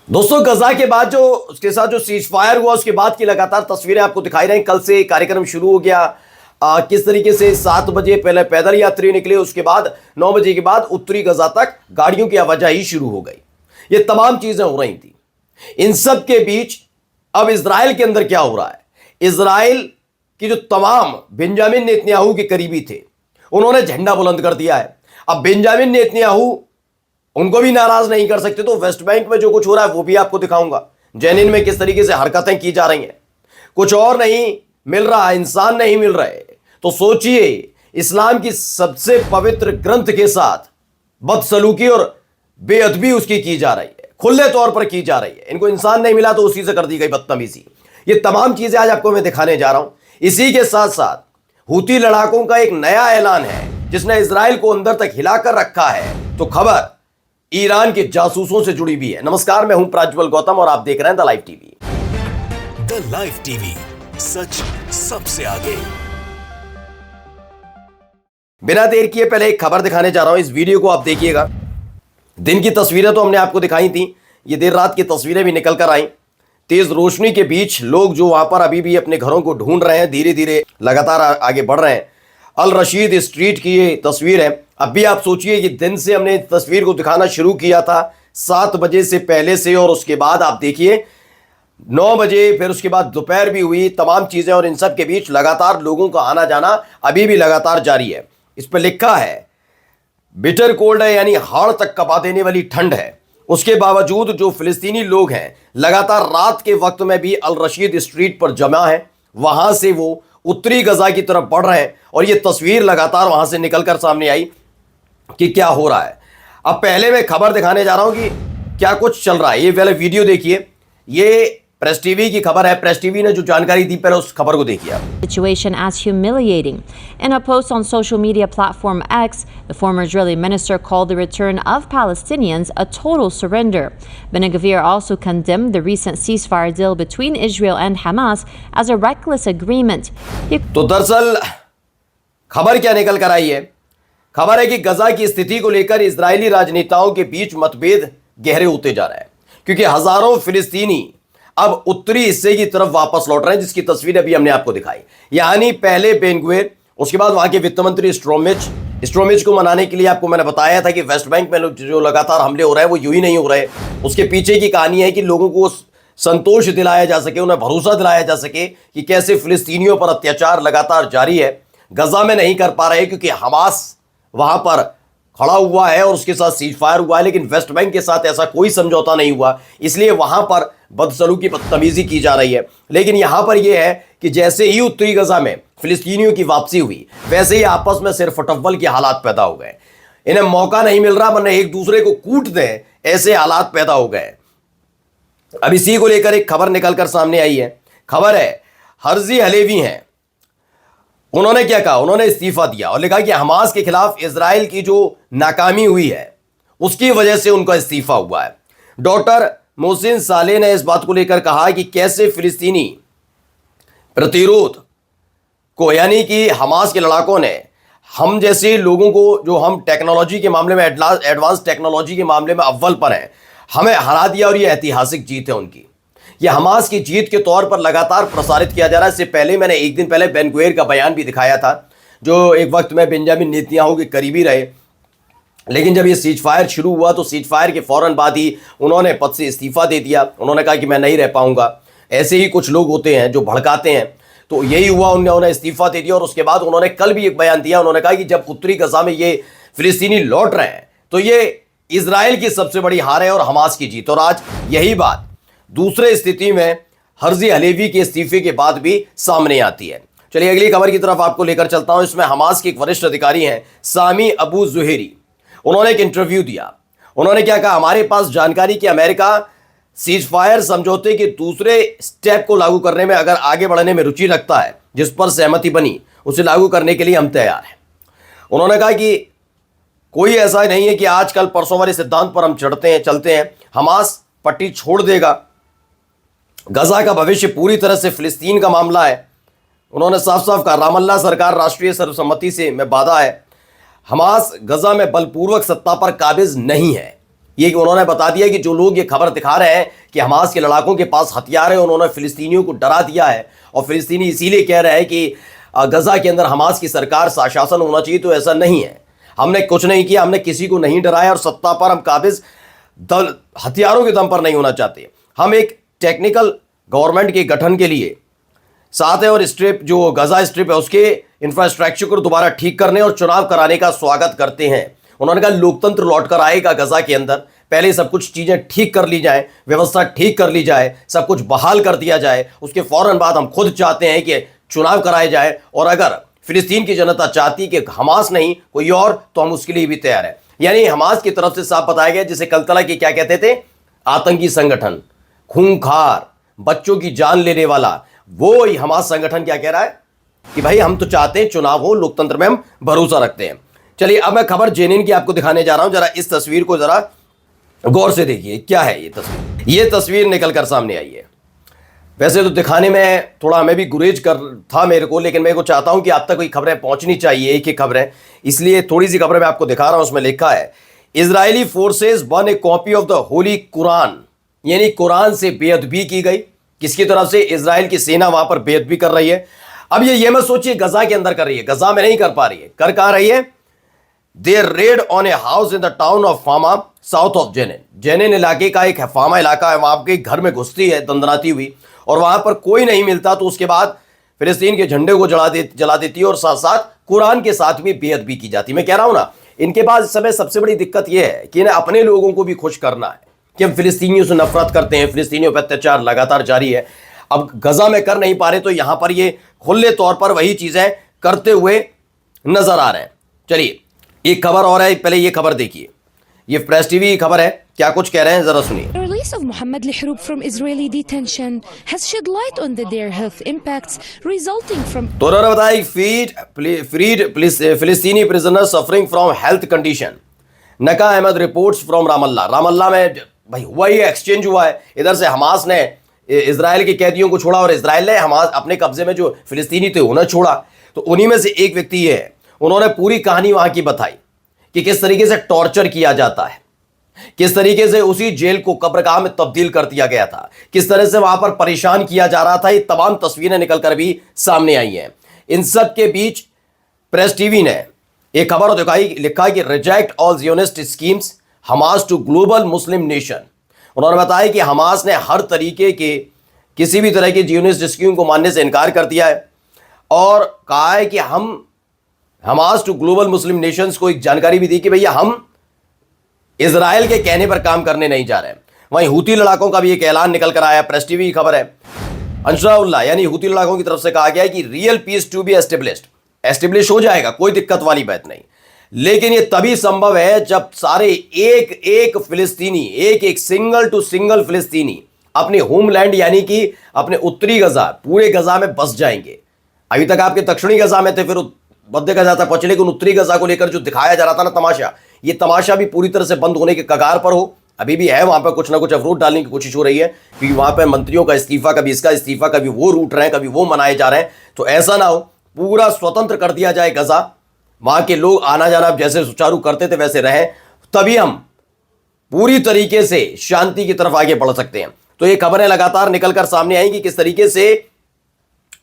दोस्तों गजा के बाद जो उसके साथ जो सीज फायर हुआ उसके बाद की लगातार तस्वीरें आपको दिखाई रही। कल से कार्यक्रम शुरू हो गया। किस तरीके से 7 बजे पहले पैदल यात्री निकले, उसके बाद 9 बजे के बाद उत्तरी गजा तक गाड़ियों की आवाजाही शुरू हो गई। ये तमाम चीजें हो रही थी। इन सब के बीच अब इजराइल के अंदर क्या हो रहा है? इजराइल की जो तमाम बेंजामिन नेतन्याहू के करीबी थे उन्होंने झंडा बुलंद कर दिया है। अब बेंजामिन नेतन्याहू उनको भी नाराज नहीं कर सकते, तो वेस्ट बैंक में जो कुछ हो रहा है वो भी आपको दिखाऊंगा। जेनिन में किस तरीके से हरकतें की जा रही हैं, कुछ और नहीं मिल रहा, इंसान नहीं मिल रहे। तो सोचिए, इस्लाम की सबसे पवित्र ग्रंथ के साथ बदसलूकी और बेअदबी उसकी की जा रही है, खुले तौर पर की जा रही है। इनको इंसान नहीं मिला तो उसी से कर दी गई बदतमीजी। ये तमाम चीजें आज आपको मैं दिखाने जा रहा हूं। इसी के साथ साथ हूती लड़ाकों का एक नया ऐलान है जिसने इजराइल को अंदर तक हिलाकर रखा है। तो खबर ईरान के जासूसों से जुड़ी भी है। नमस्कार, मैं हूं प्राज्वल गौतम और आप देख रहे हैं the live TV. The live TV, सच सबसे आगे। बिना देर किए पहले एक खबर दिखाने जा रहा हूं, इस वीडियो को आप देखिएगा। दिन की तस्वीरें तो हमने आपको दिखाई थी, ये देर रात की तस्वीरें भी निकल कर आई। तेज रोशनी के बीच लोग जो वहां पर अभी भी अपने घरों को ढूंढ रहे हैं, धीरे धीरे लगातार आगे बढ़ रहे हैं। अल रशीद स्ट्रीट की ये तस्वीर है। अब भी आप सोचिए कि दिन से हमने तस्वीर को दिखाना शुरू किया था 7 बजे से पहले से, और उसके बाद आप देखिए 9 बजे, फिर उसके बाद दोपहर भी हुई, तमाम चीजें, और इन सब के बीच लगातार लोगों का आना जाना अभी भी लगातार जारी है। इस पर लिखा है बिटर कोल्ड है, यानी हाड़ तक कपा देने वाली ठंड है। उसके बावजूद जो फिलिस्तीनी लोग हैं लगातार रात के वक्त में भी अल रशीद स्ट्रीट पर जमा है, वहां से वो उत्तरी गजा की तरफ बढ़ रहे हैं। और ये तस्वीर लगातार वहां से निकलकर सामने आई कि क्या हो रहा है। अब पहले मैं खबर दिखाने जा रहा हूं कि क्या कुछ चल रहा है। ये पहले वीडियो देखिए, ये प्रेस टीवी की खबर है। प्रेस टीवी ने जो जानकारी दी, पहले उस खबर को देखिए। Situation as humiliating. In a post on social media platform X, the former Israeli minister called the return of Palestinians a total surrender. Ben-Gvir also condemned the recent ceasefire deal between Israel and Hamas as a reckless agreement. तो दरअसल खबर क्या निकल कर आई है? खबर है कि गजा की स्थिति को लेकर इजरायली राजनेताओं के बीच मतभेद गहरे होते जा रहे हैं, क्योंकि हजारों फिलिस्तीनी अब उत्तरी हिस्से की तरफ वापस लौट रहे हैं, जिसकी तस्वीर अभी हमने आपको दिखाई। यानी पहले बेन-गुविर, उसके बाद वहां के वित्त मंत्री स्ट्रोमिच को मनाने के लिए आपको मैंने बताया था कि वेस्ट बैंक में जो लगातार हमले हो रहे हैं वो यूं ही नहीं हो रहे। उसके पीछे की कहानी है कि लोगों को संतोष दिलाया जा सके, उन्हें भरोसा दिलाया जा सके कि कैसे फिलिस्तीनियों पर अत्याचार लगातार जारी है। गजा में नहीं कर पा रहे क्योंकि हमास वहां पर खड़ा हुआ है और उसके साथ सीज फायर हुआ है, लेकिन वेस्ट बैंक के साथ ऐसा कोई समझौता नहीं हुआ, इसलिए वहां पर बदसलूकी बदतमीजी की जा रही है। लेकिन यहां पर यह है कि जैसे ही उत्तरी गजा में फिलिस्तीनियों की वापसी हुई, वैसे ही आपस में सिर्फ फटव्वल के हालात पैदा हो गए। इन्हें मौका नहीं मिल रहा, वरना एक दूसरे को कूट दें, ऐसे हालात पैदा हो गए। अब इसी को लेकर एक खबर निकलकर सामने आई है। खबर है हर्जी हलेवी हैं, उन्होंने क्या कहा? उन्होंने इस्तीफा दिया और लिखा कि हमास के खिलाफ इजराइल की जो नाकामी हुई है उसकी वजह से उनका इस्तीफा हुआ है। डॉक्टर मोहसिन साले ने इस बात को लेकर कहा कि कैसे फिलिस्तीनी प्रतिरोध को, यानी कि हमास के लड़ाकों ने हम जैसे लोगों को, जो हम टेक्नोलॉजी के मामले में एडवांस टेक्नोलॉजी के मामले में अव्वल पर हैं, हमें हरा दिया। और यह ऐतिहासिक जीत है उनकी। यह हमास की जीत के तौर पर लगातार प्रसारित किया जा रहा है। इससे पहले मैंने एक दिन पहले बेन-गुविर का बयान भी दिखाया था, जो एक वक्त में बेंजामिन नेतन्याहू के करीबी रहे। लेकिन जब ये सीज फायर शुरू हुआ तो सीज फायर के फौरन बाद ही उन्होंने पद से इस्तीफा दे दिया। उन्होंने कहा कि मैं नहीं रह पाऊंगा। ऐसे ही कुछ लोग होते हैं जो भड़काते हैं, तो यही हुआ, उन्होंने इस्तीफा दे दिया। और उसके बाद उन्होंने कल भी एक बयान दिया। उन्होंने कहा कि जब उत्तरी गजा में ये फिलिस्तीनी लौट रहे हैं तो ये इजराइल की सबसे बड़ी हार है और हमास की जीत। और आज यही बात दूसरे स्थिति में हर्जी हलेवी के इस्तीफे के बाद भी सामने आती है। चलिए अगली खबर की तरफ आपको लेकर चलता हूं। इसमें हमास के एक वरिष्ठ अधिकारी हैं सामी अबू जुहेरी, उन्होंने एक इंटरव्यू दिया। उन्होंने क्या कहा? हमारे पास जानकारी कि अमेरिका सीज फायर समझौते के दूसरे स्टेप को लागू करने में अगर आगे बढ़ने में रुचि रखता है, जिस पर सहमति बनी उसे लागू करने के लिए हम तैयार हैं। उन्होंने कहा कि कोई ऐसा नहीं है कि आजकल परसों वाले सिद्धांत पर हम चलते हैं। हमास पट्टी छोड़ देगा। गजा का भविष्य पूरी तरह से फिलिस्तीन का मामला है। उन्होंने साफ साफ कहा, रामल्ला सरकार राष्ट्रीय सर्वसम्मति से में बाधा है। हमास गजा में बलपूर्वक सत्ता पर काबिज नहीं है। ये उन्होंने बता दिया कि जो लोग ये खबर दिखा रहे हैं कि हमास के लड़ाकों के पास हथियार है, उन्होंने फिलिस्तीनियों को डरा दिया है और फिलिस्तीनी इसीलिए कह रहे हैं कि गजा के अंदर हमास की सरकार शासन होना चाहिए, तो ऐसा नहीं है। हमने कुछ नहीं किया, हमने किसी को नहीं डराया और सत्ता पर हम काबिज हथियारों के दम पर नहीं होना चाहते। हम एक टेक्निकल गवर्नमेंट के गठन के लिए साथ है और स्ट्रिप जो गजा स्ट्रिप है उसके इंफ्रास्ट्रक्चर को दोबारा ठीक करने और चुनाव कराने का स्वागत करते हैं। उन्होंने कहा लोकतंत्र लौट कर आएगा गजा के अंदर, पहले सब कुछ चीजें ठीक कर ली जाए, व्यवस्था ठीक कर ली जाए, सब कुछ बहाल कर दिया जाए, उसके फौरन बाद हम खुद चाहते हैं कि चुनाव कराए जाए। और अगर फिलिस्तीन की जनता चाहती कि हमास नहीं कोई और, तो हम उसके लिए भी तैयार है। यानी हमास की तरफ से साफ बताया गया, जिसे कलतला की क्या कहते थे, आतंकी संगठन, खूंखार, बच्चों की जान लेने वाला, वो ही हमास संगठन क्या कह रहा है कि भाई हम तो चाहते हैं चुनाव हो, लोकतंत्र में हम भरोसा रखते हैं। चलिए अब मैं खबर जेनिन की आपको दिखाने जा रहा हूं। जरा इस तस्वीर को जरा गौर से देखिए, क्या है ये तस्वीर। ये तस्वीर निकल कर सामने आई है। वैसे तो दिखाने में थोड़ा हमें भी गुरेज कर था मेरे को, लेकिन मैं को चाहता हूं कि आप तक कोई खबरें पहुंचनी चाहिए, एक ही खबरें, इसलिए थोड़ी सी खबरें मैं आपको दिखा रहा हूं। उसमें लिखा है Israeli forces burn A copy of the Holi Quran, यानी कुरान से बेअदबी की गई। किसकी तरफ से? इजराइल की सेना वहां पर बेअदबी कर रही है। अब ये मत सोचिए गजा के अंदर कर रही है, गजा में नहीं कर पा रही है, कर कहां रही है? They raid on a house in the town of Fama south of Jenin. Jenin इलाके का एक फामा इलाका है, वहां के घर में घुसती है दंदनाती हुई और वहां पर कोई नहीं मिलता, तो उसके बाद फिलिस्तीन के झंडे को जला देती है और साथ साथ कुरान के साथ भी बेअदबी की जाती है। मैं कह रहा हूं ना, इनके पास इस समय सबसे बड़ी दिक्कत यह है कि इन्हें अपने लोगों को भी खुश करना है कि हम फिलिस्तीनियों से नफरत करते हैं, फिलिस्तीनियों पर अत्याचार लगातार जारी है। अब गजा में कर नहीं पा रहे तो यहां पर ये खुले तौर पर वही चीजें करते हुए नजर आ रहे हैं। चलिए एक खबर और है, पहले ये खबर देखिए, ये प्रेस टीवी की खबर है, क्या कुछ कह रहे हैं जरा सुनिए। The release of Mohammed Lihroub from Israeli detention has shed light on their health impacts resulting from तो उन्होंने बताया फ्रीड फिलिस्तीनी prisoner suffering from health condition. नका Ahmed reports from Ramallah. Ramallah में भाई हुआ ही एक्सचेंज हुआ है, इधर से हमास ने इजराइल के कैदियों को छोड़ा और इजराइल ने हमास अपने कब्जे में जो फिलिस्तीनी थे उन्हें छोड़ा। तो उन्हीं में से एक व्यक्ति ये है, उन्होंने पूरी कहानी वहां की बताई कि किस तरीके से टॉर्चर किया जाता है, किस तरीके से उसी जेल को कब्रगाह में तब्दील कर दिया गया था, किस तरह से वहां पर परेशान किया जा रहा था। ये तमाम तस्वीरें निकलकर भी सामने आई हैं। इन सब के बीच प्रेस टीवी ने एक खबर दिखाई, लिखा कि reject all Zionist schemes Hamas to global Muslim nation. उन्होंने बताया कि हमास ने हर तरीके के किसी भी तरह की ज़ियोनिस्ट स्कीम को मानने से इनकार कर दिया है और कहा है कि हम Hamas to global Muslim nations को एक जानकारी भी दी कि भैया हम इजराइल के कहने पर काम करने नहीं जा रहे हैं। वहीं हूती लड़ाकों का भी एक ऐलान निकल कर आया, प्रेस टीवी की खबर है। अंशराउल्लाह यानी हूती लड़ाकों की तरफ से कहा गया है कि real peace to be establish हो जाएगा, कोई दिक्कत वाली बात नहीं, लेकिन यह तभी संभव है जब सारे एक एक फिलिस्तीनी, एक सिंगल टू सिंगल फिलिस्तीनी अपने होमलैंड यानी कि अपने उत्तरी गजा, पूरे गजा में बस जाएंगे। अभी तक आपके दक्षिणी गजा में थे, फिर मध्य गजा तक पहुंचे, लेकिन उत्तरी गजा को लेकर जो दिखाया जा रहा था ना तमाशा, ये तमाशा भी पूरी तरह से बंद होने के कगार पर हो। अभी भी है वहां पर कुछ ना कुछ अवरोध डालने की कोशिश हो रही है, क्योंकि वहां पर मंत्रियों का इस्तीफा, कभी इसका इस्तीफा, कभी वो रूट रहे हैं, कभी वो मनाए जा रहे हैं। तो ऐसा ना हो, पूरा स्वतंत्र कर दिया जाए गजा, वहां के लोग आना जाना जैसे सुचारू करते थे वैसे रहे, तभी हम पूरी तरीके से शांति की तरफ आगे बढ़ सकते हैं। तो ये खबरें लगातार निकलकर सामने आई कि किस तरीके से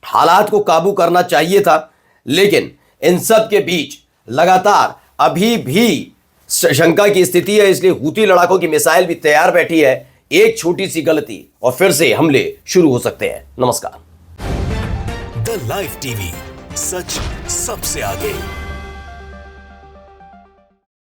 हालात को काबू करना चाहिए था, लेकिन इन सब के बीच लगातार अभी भी शंका की स्थिति है। इसलिए हूती लड़ाकों की मिसाइल भी तैयार बैठी है। एक छोटी सी गलती और फिर से हमले शुरू हो सकते हैं। नमस्कार। द लाइव टीवी, सच सबसे आगे।